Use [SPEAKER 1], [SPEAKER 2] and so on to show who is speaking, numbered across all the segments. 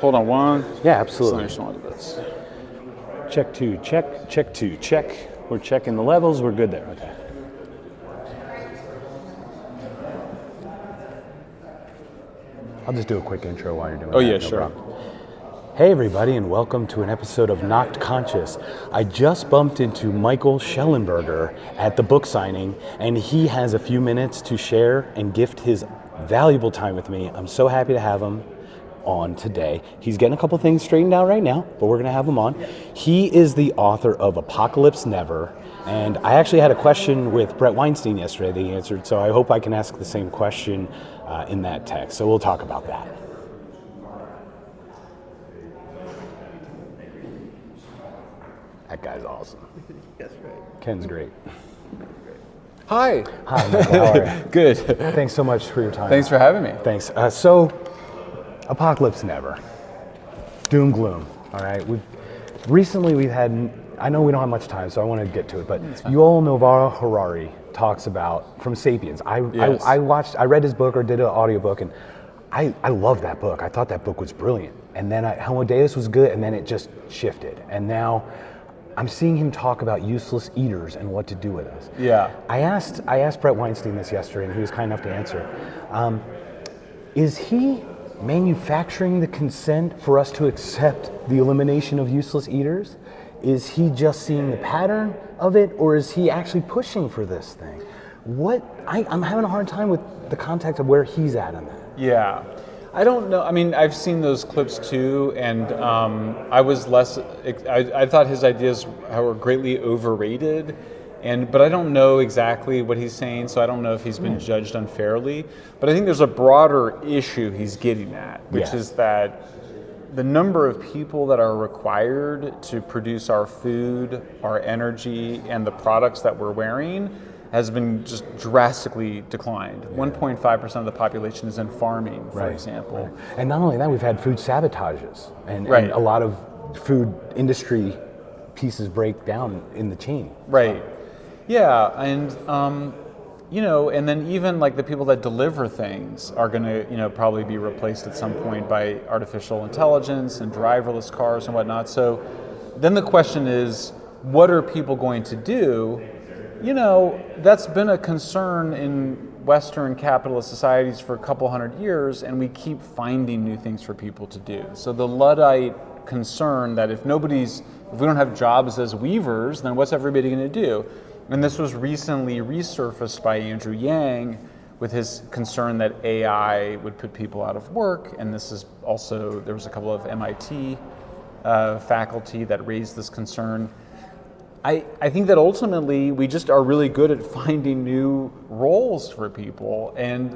[SPEAKER 1] Hold on one.
[SPEAKER 2] Yeah, absolutely.
[SPEAKER 1] This.
[SPEAKER 2] Check two, check. We're checking the levels. We're good there. Okay. I'll just do a quick intro while you're doing that.
[SPEAKER 1] Oh, yeah,
[SPEAKER 2] no
[SPEAKER 1] sure.
[SPEAKER 2] problem. Hey, everybody, and welcome to an episode of Knocked Conscious. I just bumped into Michael Shellenberger at the book signing, and he has a few minutes to share and gift his valuable time with me. I'm so happy to have him on today. He's getting a couple things straightened out right now, but we're going to have him on. He is the author of Apocalypse Never, and I actually had a question with Bret Weinstein yesterday that he answered, so I hope I can ask the same question in that text. So we'll talk about that. That guy's awesome.
[SPEAKER 3] That's right.
[SPEAKER 2] Ken's great.
[SPEAKER 1] Hi.
[SPEAKER 2] Hi, Michael. How are you?
[SPEAKER 1] Good.
[SPEAKER 2] Thanks so much for your time.
[SPEAKER 1] Thanks for having me.
[SPEAKER 2] Thanks. So, Apocalypse Never. Doom, gloom. All right. We've had, I know we don't have much time, so I want to get to it, but Yuval Noah Harari talks about, from Sapiens. I read his book or did an audiobook, and I love that book. I thought that book was brilliant. And then Homo Deus was good, and then it just shifted. And now I'm seeing him talk about useless eaters and what to do with us.
[SPEAKER 1] Yeah.
[SPEAKER 2] I asked Bret Weinstein this yesterday, and he was kind enough to answer. Is he manufacturing the consent for us to accept the elimination of useless eaters? Is he just seeing the pattern of it, or is he actually pushing for this thing? I'm having a hard time with the context of where he's at on that.
[SPEAKER 1] Yeah. I don't know. I mean, I've seen those clips too, and I was less. I thought his ideas were greatly overrated, but I don't know exactly what he's saying, so I don't know if he's been judged unfairly. But I think there's a broader issue he's getting at, which is that the number of people that are required to produce our food, our energy, and the products that we're wearing has been just drastically declined. 1.5% of the population is in farming, for example.
[SPEAKER 2] Right. And not only that, we've had food sabotages, and a lot of food industry pieces break down in the chain.
[SPEAKER 1] Right. Yeah, and and then even like the people that deliver things are going to probably be replaced at some point by artificial intelligence and driverless cars and whatnot. So then the question is, what are people going to do? That's been a concern in Western capitalist societies for a couple hundred years, and we keep finding new things for people to do. So the Luddite concern that if we don't have jobs as weavers, then what's everybody going to do? And this was recently resurfaced by Andrew Yang with his concern that AI would put people out of work, and this is also, there was a couple of MIT faculty that raised this concern. I think that ultimately we just are really good at finding new roles for people, and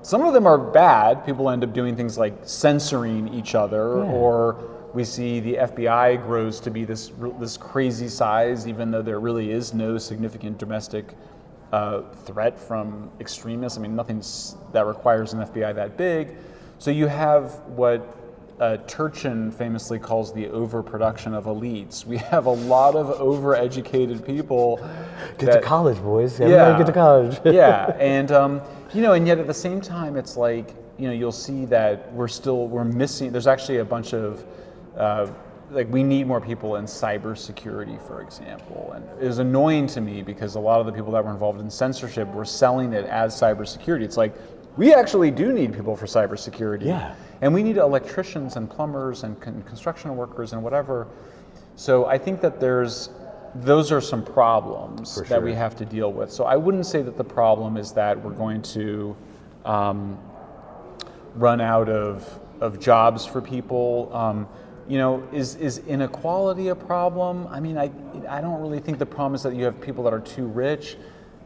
[SPEAKER 1] some of them are bad. People end up doing things like censoring each other, or we see the FBI grows to be this crazy size, even though there really is no significant domestic threat from extremists. I mean, nothing that requires an FBI that big. So you have what Turchin famously calls the overproduction of elites. We have a lot of overeducated people.
[SPEAKER 2] Get to college, boys. Everybody get to college.
[SPEAKER 1] And yet at the same time, it's like, you'll see that we're missing. There's actually a bunch of we need more people in cybersecurity, for example. And it was annoying to me because a lot of the people that were involved in censorship were selling it as cybersecurity. It's like, we actually do need people for cybersecurity.
[SPEAKER 2] Yeah.
[SPEAKER 1] And we need electricians and plumbers and construction workers and whatever. So I think that those are some problems that we have to deal with. So I wouldn't say that the problem is that we're going to run out of jobs for people. Is inequality a problem? I mean, I don't really think the problem is that you have people that are too rich.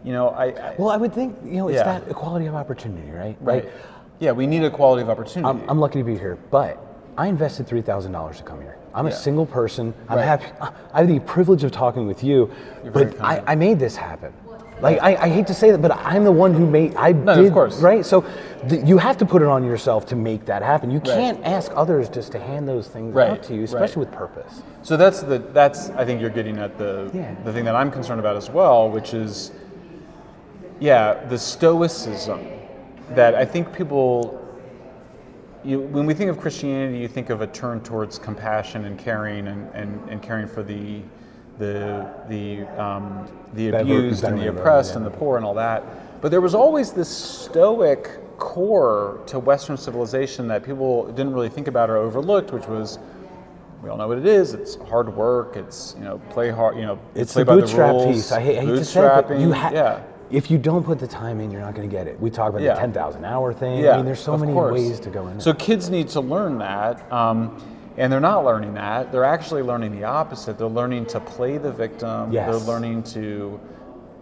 [SPEAKER 2] I would think, it's that equality of opportunity, right?
[SPEAKER 1] Yeah, we need equality of opportunity.
[SPEAKER 2] I'm lucky to be here, but I invested $3,000 to come here. I'm a single person. I'm happy. I have the privilege of talking with you, but I made this happen. Like, I hate to say that, but I'm the one who made,
[SPEAKER 1] of course.
[SPEAKER 2] Right? So you have to put it on yourself to make that happen. You can't ask others just to hand those things out to you, especially with purpose.
[SPEAKER 1] So that's I think you're getting at the thing that I'm concerned about as well, which is, the stoicism that I think people, when we think of Christianity, you think of a turn towards compassion and caring and caring for the abused and the oppressed and the poor and all that. But there was always this stoic core to Western civilization that people didn't really think about or overlooked, which was, we all know what it is. It's hard work. It's play hard.
[SPEAKER 2] It's
[SPEAKER 1] play
[SPEAKER 2] the
[SPEAKER 1] by
[SPEAKER 2] bootstrap
[SPEAKER 1] the rules.
[SPEAKER 2] piece. I hate to say it, but
[SPEAKER 1] yeah.
[SPEAKER 2] If you don't put the time in, you're not going to get it. We talk about the 10,000 hour thing.
[SPEAKER 1] Yeah,
[SPEAKER 2] I mean, there's so many ways to go in.
[SPEAKER 1] So kids need to learn that, and they're not learning that. They're actually learning the opposite. They're learning to play the victim.
[SPEAKER 2] Yes.
[SPEAKER 1] They're learning to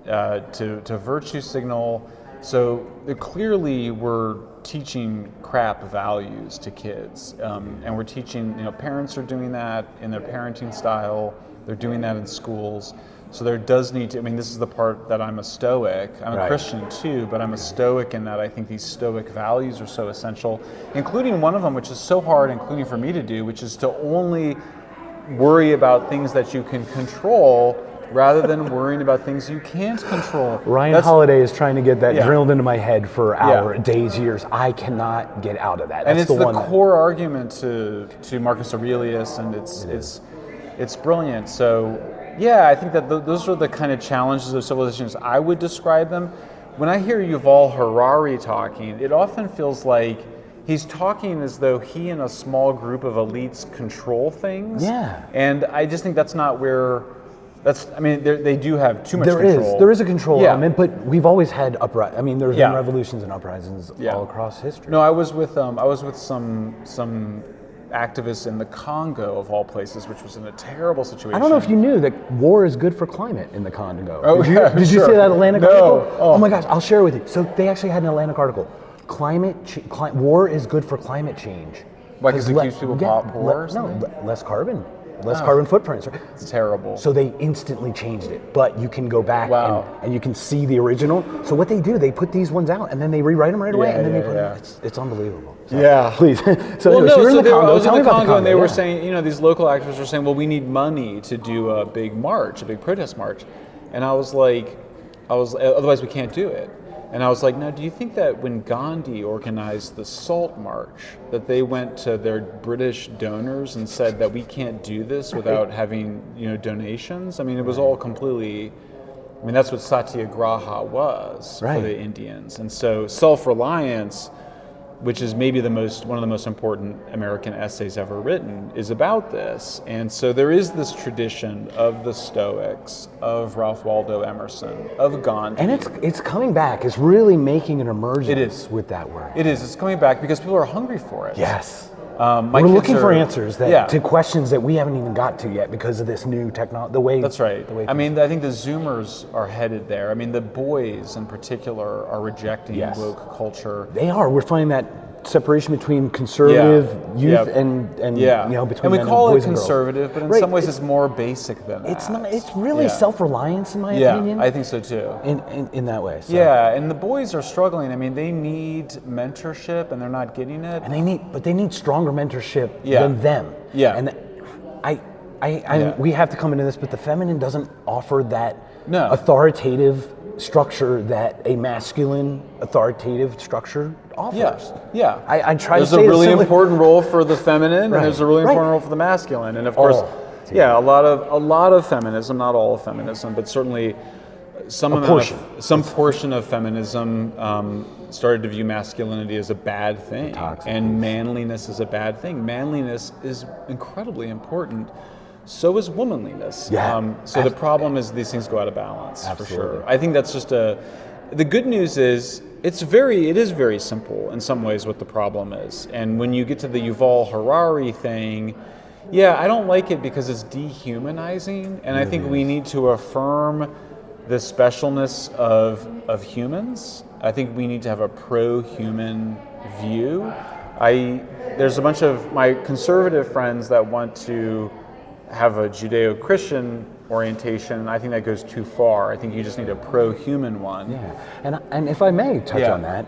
[SPEAKER 1] virtue signal. So clearly, we're teaching crap values to kids, and we're teaching. Parents are doing that in their parenting style. They're doing that in schools. So there does need to, this is the part that I'm a Stoic. I'm a Christian too, but I'm a Stoic in that I think these Stoic values are so essential, including one of them, which is so hard, including for me to do, which is to only worry about things that you can control rather than worrying about things you can't control.
[SPEAKER 2] Ryan Holiday is trying to get that drilled into my head for hours, days, years. I cannot get out of that.
[SPEAKER 1] That's and it's the core argument to Marcus Aurelius, and it's brilliant. So yeah, I think that those are the kind of challenges of civilizations I would describe them. When I hear Yuval Harari talking, it often feels like he's talking as though he and a small group of elites control things.
[SPEAKER 2] Yeah.
[SPEAKER 1] And I just think that's not where. They do have too much control.
[SPEAKER 2] There is a control element, but we've always had uprisings. There's been revolutions and uprisings all across history.
[SPEAKER 1] No, I was with some activists in the Congo, of all places, which was in a terrible situation.
[SPEAKER 2] I don't know if you knew that war is good for climate in the Congo.
[SPEAKER 1] Oh,
[SPEAKER 2] did you see that Atlantic
[SPEAKER 1] no.
[SPEAKER 2] article? Oh my gosh, I'll share it with you. So they actually had an Atlantic article. War is good for climate change.
[SPEAKER 1] Why? Because it keeps people poor?
[SPEAKER 2] Less carbon. Less carbon footprints. Right?
[SPEAKER 1] It's terrible.
[SPEAKER 2] So they instantly changed it, but you can go back and you can see the original. So what they do, they put these ones out and then they rewrite them right away, and then they put them. It's unbelievable. So, please.
[SPEAKER 1] So you're in the Congo. I was in the Congo, and they were saying, these local activists were saying, well, we need money to do a big march, a big protest march, and I was like, otherwise we can't do it. And I was like, now, do you think that when Gandhi organized the Salt March, that they went to their British donors and said that we can't do this without having, donations? It was all completely, that's what Satyagraha was for the Indians. And so self-reliance, which is maybe one of the most important American essays ever written, is about this. And so there is this tradition of the Stoics, of Ralph Waldo Emerson, of Gandhi.
[SPEAKER 2] And it's coming back. It's really making an emergence with that word.
[SPEAKER 1] It is. It's coming back because people are hungry for it.
[SPEAKER 2] Yes. We're looking for answers to questions that we haven't even got to yet because of this new technology.
[SPEAKER 1] That's right. I think the Zoomers are headed there. The boys in particular are rejecting woke culture.
[SPEAKER 2] They are. We're finding that separation between conservative youth and between
[SPEAKER 1] and we
[SPEAKER 2] men
[SPEAKER 1] call
[SPEAKER 2] and boys
[SPEAKER 1] it conservative, but in some ways it's more basic than that.
[SPEAKER 2] It's not. It's really self-reliance, in my opinion.
[SPEAKER 1] Yeah, I think so too.
[SPEAKER 2] In that way. So.
[SPEAKER 1] Yeah, and the boys are struggling. They need mentorship, and they're not getting it.
[SPEAKER 2] And they need stronger mentorship than them.
[SPEAKER 1] Yeah.
[SPEAKER 2] And we have to come into this, but the feminine doesn't offer that authoritative structure that a masculine authoritative structure offers.
[SPEAKER 1] Yeah.
[SPEAKER 2] I try
[SPEAKER 1] there's
[SPEAKER 2] to say
[SPEAKER 1] a really important role for the feminine, and there's a really important role for the masculine, and of course, a lot of feminism, not all of feminism, but certainly some portion of feminism started to view masculinity as a bad thing, and manliness is a bad thing. Manliness is incredibly important. So is womanliness. So the problem is these things go out of balance, for sure. I think that's just the good news is it is very simple in some ways what the problem is. And when you get to the Yuval Harari thing, I don't like it because it's dehumanizing, and I think we need to affirm the specialness of humans. I think we need to have a pro-human view. There's a bunch of my conservative friends that want to have a Judeo-Christian orientation. I think that goes too far. I think you just need a pro-human one.
[SPEAKER 2] Yeah, and if I may touch on that,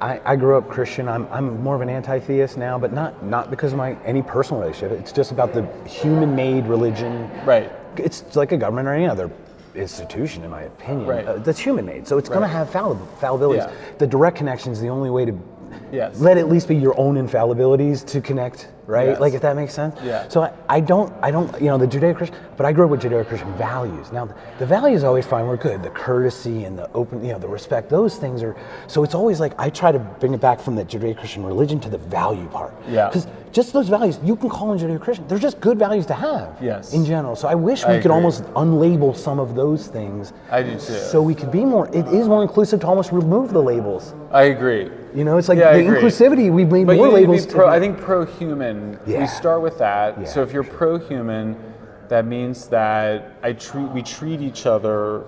[SPEAKER 2] I grew up Christian. I'm more of an anti-theist now, but not because of any personal relationship. It's just about the human-made religion.
[SPEAKER 1] Right.
[SPEAKER 2] It's like a government or any other institution, in my opinion.
[SPEAKER 1] Right.
[SPEAKER 2] That's human-made, so it's going to have fallibilities. The direct connection is the only way to
[SPEAKER 1] Yes.
[SPEAKER 2] let at least be your own infallibilities to connect, right?
[SPEAKER 1] Yes.
[SPEAKER 2] Like, if that makes sense.
[SPEAKER 1] Yeah.
[SPEAKER 2] So I don't, the Judeo-Christian, but I grew up with Judeo-Christian values. Now, the values always fine, we're good. The courtesy and the open, the respect, those things are, so it's always like, I try to bring it back from the Judeo-Christian religion to the value part.
[SPEAKER 1] Yeah.
[SPEAKER 2] Because just those values, you can call them Judeo-Christian, they're just good values to have.
[SPEAKER 1] Yes.
[SPEAKER 2] In general. So I wish
[SPEAKER 1] I
[SPEAKER 2] we could
[SPEAKER 1] agree.
[SPEAKER 2] almost unlabel some of those things.
[SPEAKER 1] I do too.
[SPEAKER 2] So we could be more, it is more inclusive to almost remove the labels.
[SPEAKER 1] I agree.
[SPEAKER 2] It's like
[SPEAKER 1] Yeah, I
[SPEAKER 2] the
[SPEAKER 1] agree.
[SPEAKER 2] inclusivity, we've made
[SPEAKER 1] But
[SPEAKER 2] more
[SPEAKER 1] you need to be
[SPEAKER 2] labels.
[SPEAKER 1] I think pro-human,
[SPEAKER 2] Yeah.
[SPEAKER 1] we start with that.
[SPEAKER 2] Yeah.
[SPEAKER 1] So if you're pro-human, that means that we treat each other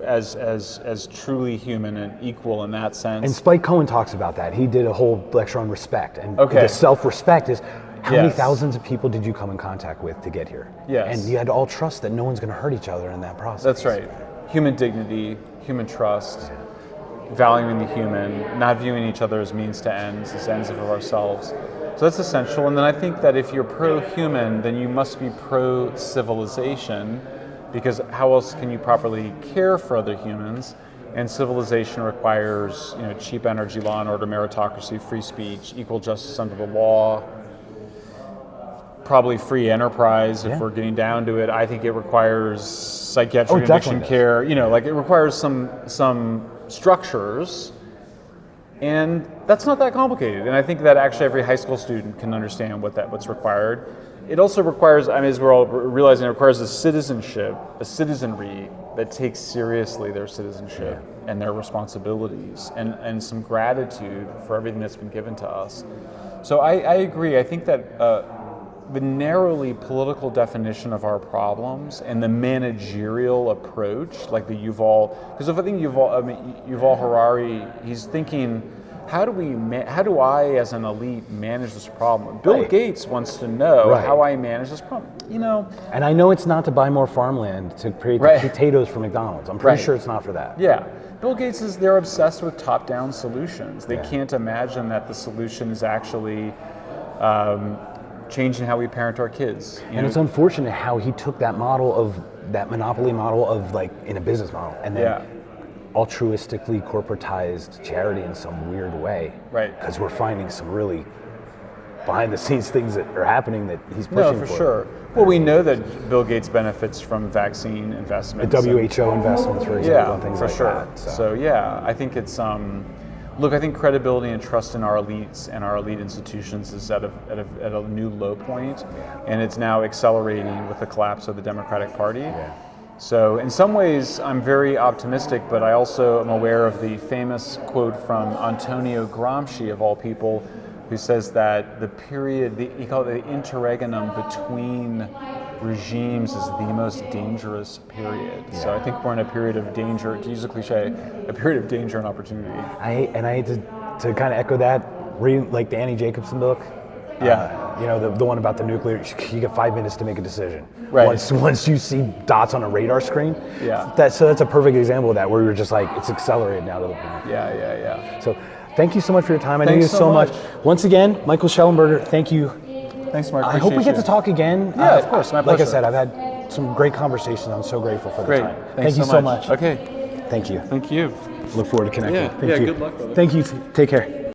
[SPEAKER 1] as truly human and equal in that sense.
[SPEAKER 2] And Spike Cohen talks about that. He did a whole lecture on respect. And
[SPEAKER 1] Okay.
[SPEAKER 2] the self-respect is, how many
[SPEAKER 1] Yes.
[SPEAKER 2] thousands of people did you come in contact with to get here?
[SPEAKER 1] Yes.
[SPEAKER 2] And you had to all trust that no one's going to hurt each other in that process.
[SPEAKER 1] That's right. Human dignity, human trust, valuing the human, not viewing each other as means to ends, as ends of ourselves. So that's essential. And then I think that if you're pro-human, then you must be pro-civilization, because how else can you properly care for other humans? And civilization requires, cheap energy, law and order, meritocracy, free speech, equal justice under the law, probably free enterprise if we're getting down to it. I think it requires psychiatric addiction care. It requires some structures, and that's not that complicated. And I think that actually every high school student can understand what's required. It also requires, as we're all realizing, it requires a citizenry that takes seriously their citizenship and their responsibilities, and some gratitude for everything that's been given to us. So I agree. I think that the narrowly political definition of our problems and the managerial approach, like the because if I think Yuval Harari, he's thinking, how do I as an elite manage this problem? Bill Gates wants to know how I manage this problem.
[SPEAKER 2] And I know it's not to buy more farmland to create the potatoes for McDonald's. I'm pretty sure it's not for that.
[SPEAKER 1] Yeah. Bill Gates they're obsessed with top-down solutions. They can't imagine that the solution is actually changing how we parent our kids.
[SPEAKER 2] And it's unfortunate how he took that monopoly model of like in a business model, and then altruistically corporatized charity in some weird way.
[SPEAKER 1] Right.
[SPEAKER 2] Because we're finding some really behind the scenes things that are happening that he's pushing
[SPEAKER 1] No, for sure. Well, we know that Bill Gates benefits from vaccine investments.
[SPEAKER 2] The WHO investments, for example, and things
[SPEAKER 1] for
[SPEAKER 2] like
[SPEAKER 1] sure.
[SPEAKER 2] that.
[SPEAKER 1] So I think it's I think credibility and trust in our elites and our elite institutions is at a new low point, and it's now accelerating with the collapse of the Democratic Party.
[SPEAKER 2] Yeah.
[SPEAKER 1] So in some ways, I'm very optimistic, but I also am aware of the famous quote from Antonio Gramsci, of all people, who says that he called it the interregnum between regimes is the most dangerous period. Yeah. So I think we're in a period of danger, to use a cliche, a period of danger and opportunity.
[SPEAKER 2] I hate to kind of echo that, reading like the Annie Jacobson book. The one about the nuclear, you get 5 minutes to make a decision.
[SPEAKER 1] Right.
[SPEAKER 2] Once you see dots on a radar screen.
[SPEAKER 1] Yeah.
[SPEAKER 2] So that's a perfect example of that, where you're just like, it's accelerated now.
[SPEAKER 1] Yeah.
[SPEAKER 2] So thank you so much for your time. I know
[SPEAKER 1] Thanks
[SPEAKER 2] you so much. Once again, Michael Shellenberger, thank you.
[SPEAKER 1] Thanks, Mark.
[SPEAKER 2] I hope we get to talk again.
[SPEAKER 1] Yeah, of course. My pleasure.
[SPEAKER 2] Like I said, I've had some great conversations. I'm so grateful for the time.
[SPEAKER 1] Thanks
[SPEAKER 2] Thank you so much.
[SPEAKER 1] Okay.
[SPEAKER 2] Thank you.
[SPEAKER 1] Thank you.
[SPEAKER 2] Look forward to connecting.
[SPEAKER 1] Yeah.
[SPEAKER 2] Thank you.
[SPEAKER 1] Good luck, brother.
[SPEAKER 2] Thank you. Take care.